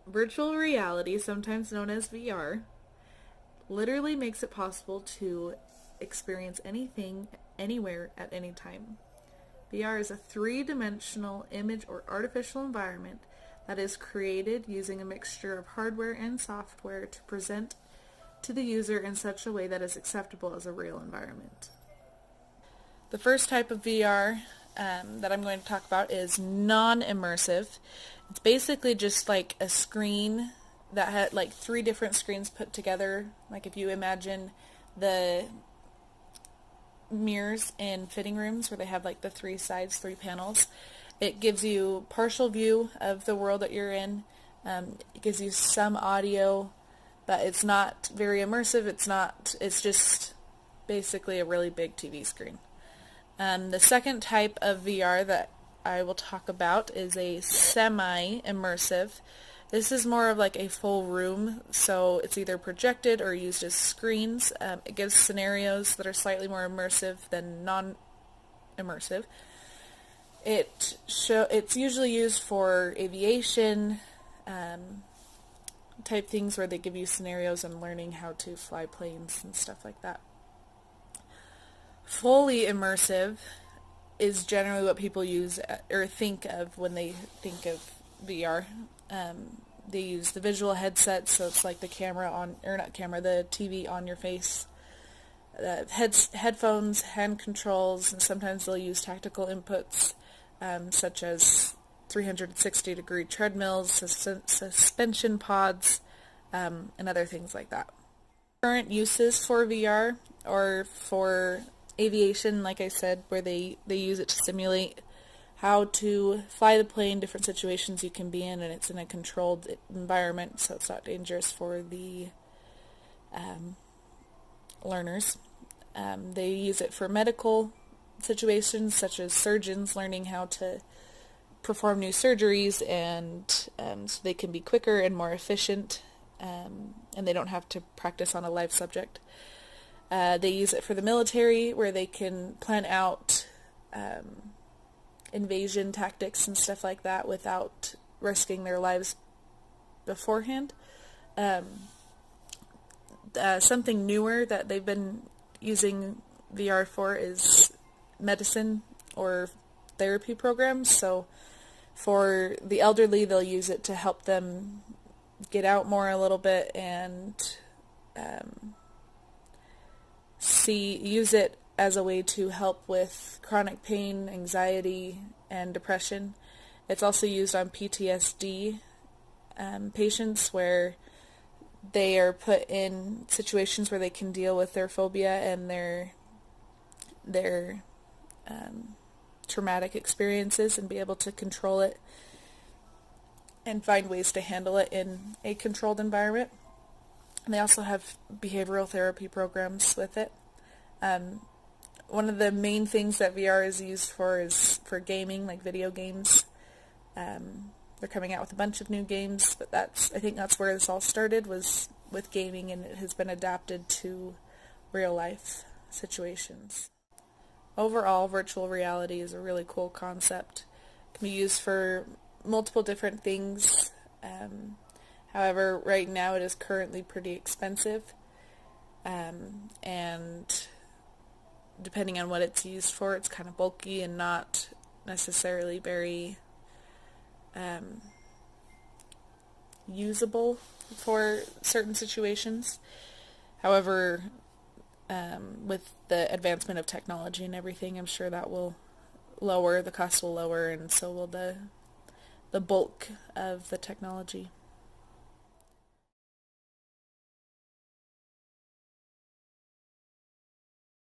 Virtual reality, sometimes known as VR, literally makes it possible to experience anything, anywhere, at any time. VR is a three-dimensional image or artificial environment that is created using a mixture of hardware and software to present to the user in such a way that is acceptable as a real environment. The first type of VR that I'm going to talk about is non-immersive. It's basically just like a screen that had like three different screens put together. Like if you imagine the mirrors in fitting rooms where they have like the three sides, three panels. It gives you partial view of the world that you're in. It gives you some audio, but it's not very immersive. It's just basically a really big TV screen. The second type of VR that I will talk about is a semi-immersive. This is more of like a full room, so it's either projected or used as screens. It gives scenarios that are slightly more immersive than non-immersive. It's usually used for aviation type things where they give you scenarios and learning how to fly planes and stuff like that. Fully immersive is generally what people use or think of when they think of VR. They use the visual headset, so it's like the camera on, or not camera, the TV on your face, headphones, hand controls, and sometimes they'll use tactical inputs such as 360-degree treadmills, suspension pods, and other things like that. Current uses for VR or for aviation, like I said, where they use it to simulate how to fly the plane, different situations you can be in, and it's in a controlled environment, so it's not dangerous for the learners. They use it for medical situations, such as surgeons learning how to perform new surgeries, and so they can be quicker and more efficient, and they don't have to practice on a live subject. They use it for the military, where they can plan out invasion tactics and stuff like that without risking their lives beforehand. Something newer that they've been using VR for is medicine or therapy programs. So for the elderly, they'll use it to help them get out more a little bit and use it as a way to help with chronic pain, anxiety, and depression. It's also used on PTSD patients where they are put in situations where they can deal with their phobia and their traumatic experiences and be able to control it and find ways to handle it in a controlled environment. And they also have behavioral therapy programs with it. One of the main things that VR is used for is for gaming, like video games. They're coming out with a bunch of new games, but I think that's where this all started, was with gaming, and it has been adapted to real life situations. Overall, virtual reality is a really cool concept. It can be used for multiple different things. However, right now it is currently pretty expensive, and depending on what it's used for, it's kind of bulky and not necessarily very usable for certain situations. However, with the advancement of technology and everything, I'm sure that will lower, the cost will lower, and so will the bulk of the technology.